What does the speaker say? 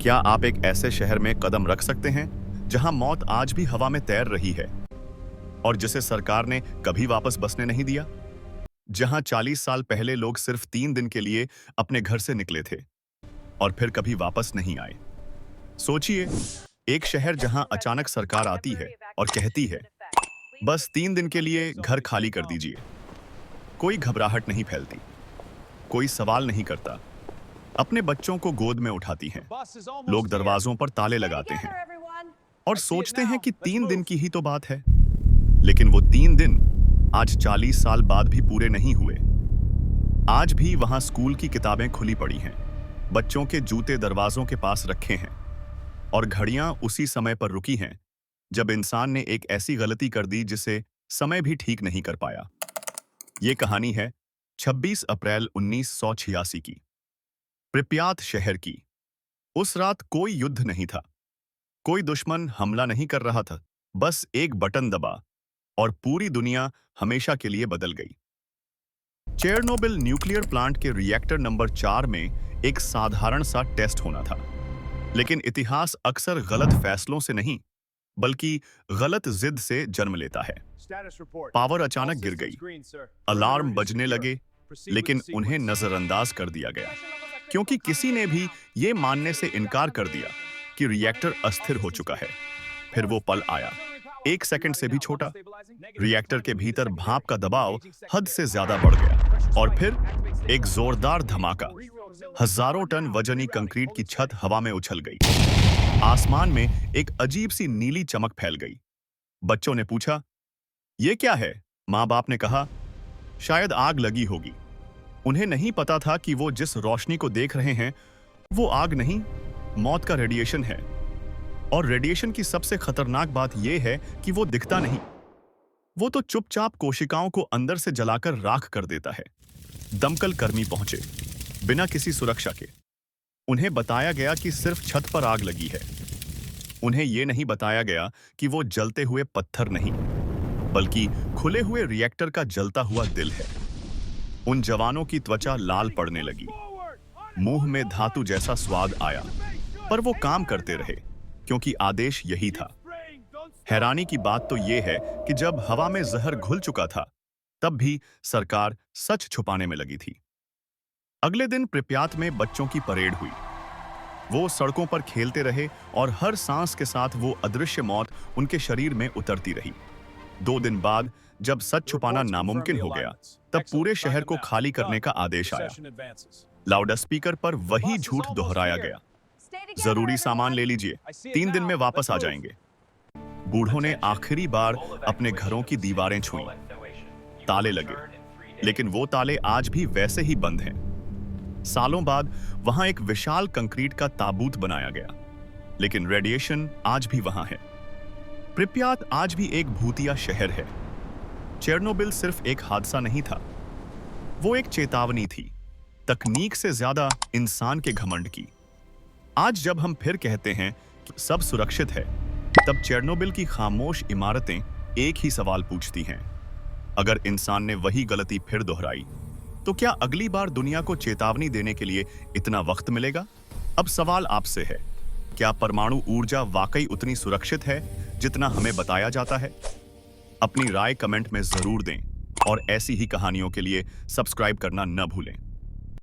क्या आप एक ऐसे शहर में कदम रख सकते हैं जहां मौत आज भी हवा में तैर रही है और जिसे सरकार ने कभी वापस बसने नहीं दिया? जहां 40 साल पहले लोग सिर्फ 3 दिन के लिए अपने घर से निकले थे और फिर कभी वापस नहीं आए। सोचिए, एक शहर जहां अचानक सरकार आती है और कहती है, बस 3 दिन के लिए घर खाली कर दीजिए। कोई घबराहट नहीं फैलती, कोई सवाल नहीं करता, अपने बच्चों को गोद में उठाती हैं। लोग दरवाजों पर ताले लगाते हैं और सोचते हैं कि 3 दिन की ही तो बात है। लेकिन वो 3 दिन आज 40 साल बाद भी पूरे नहीं हुए। आज भी वहां स्कूल की किताबें खुली पड़ी हैं, बच्चों के जूते दरवाजों के पास रखे हैं और घड़ियां उसी समय पर रुकी हैं जब इंसान ने एक ऐसी गलती कर दी जिसे समय भी ठीक नहीं कर पाया। ये कहानी है 26 अप्रैल 1986 की, प्रिप्यात शहर की। उस रात कोई युद्ध नहीं था, कोई दुश्मन हमला नहीं कर रहा था। बस एक बटन दबा और पूरी दुनिया हमेशा के लिए बदल गई। चेरनोबिल न्यूक्लियर प्लांट के रिएक्टर नंबर 4 में एक साधारण सा टेस्ट होना था। लेकिन इतिहास अक्सर गलत फैसलों से नहीं, बल्कि गलत जिद से जन्म लेता है। पावर अचानक गिर गई, अलार्म बजने लगे, लेकिन उन्हें नजरअंदाज कर दिया गया क्योंकि किसी ने भी ये मानने से इनकार कर दिया कि रिएक्टर अस्थिर हो चुका है। फिर वो पल आया, 1 सेकंड से भी छोटा। रिएक्टर के भीतर भाप का दबाव हद से ज्यादा बढ़ गया और फिर एक जोरदार धमाका। हजारों टन वजनी कंक्रीट की छत हवा में उछल गई। आसमान में एक अजीब सी नीली चमक फैल गई। बच्चों ने पूछा, ये क्या है? माँ बाप ने कहा, शायद आग लगी होगी। उन्हें नहीं पता था कि वो जिस रोशनी को देख रहे हैं वो आग नहीं, मौत का रेडिएशन है। और रेडिएशन की सबसे खतरनाक बात यह है कि वो दिखता नहीं, वो तो चुपचाप कोशिकाओं को अंदर से जलाकर राख कर देता है। दमकल कर्मी पहुंचे, बिना किसी सुरक्षा के। उन्हें बताया गया कि सिर्फ छत पर आग लगी है। उन्हें यह नहीं बताया गया कि वो जलते हुए पत्थर नहीं, बल्कि खुले हुए रिएक्टर का जलता हुआ दिल है। उन जवानों की त्वचा लाल पड़ने लगी, मुंह में धातु जैसा स्वाद आया, पर वो काम करते रहे क्योंकि आदेश यही था। हैरानी की बात तो यह है कि जब हवा में जहर घुल चुका था, तब भी सरकार सच छुपाने में लगी थी। अगले दिन प्रिप्यात में बच्चों की परेड हुई। वो सड़कों पर खेलते रहे और हर सांस के साथ वो अदृश्य मौत उनके शरीर में उतरती रही। 2 दिन बाद जब सच छुपाना नामुमकिन हो गया, तब पूरे शहर को खाली करने का आदेश आया। लाउडस्पीकर पर वही झूठ दोहराया गया, जरूरी सामान ले लीजिए, 3 दिन में वापस आ जाएंगे। बूढ़ों ने आखिरी बार अपने घरों की दीवारें छुईं, ताले लगे, लेकिन वो ताले आज भी वैसे ही बंद हैं। सालों बाद वहां एक विशाल कंक्रीट का ताबूत बनाया गया, लेकिन रेडिएशन आज भी वहां है। प्रिप्यात आज भी एक भूतिया शहर है। चेरनोबिल सिर्फ एक हादसा नहीं था, वो एक चेतावनी थी, तकनीक से ज्यादा इंसान के घमंड की। आज जब हम फिर कहते हैं कि सब सुरक्षित है, तब चेरनोबिल की खामोश इमारतें एक ही सवाल पूछती हैं, अगर इंसान ने वही गलती फिर दोहराई, तो क्या अगली बार दुनिया को चेतावनी देने के लिए इतना वक्त मिलेगा? अब सवाल आपसे है, क्या परमाणु ऊर्जा वाकई उतनी सुरक्षित है जितना हमें बताया जाता है? अपनी राय कमेंट में जरूर दें और ऐसी ही कहानियों के लिए सब्सक्राइब करना न भूलें।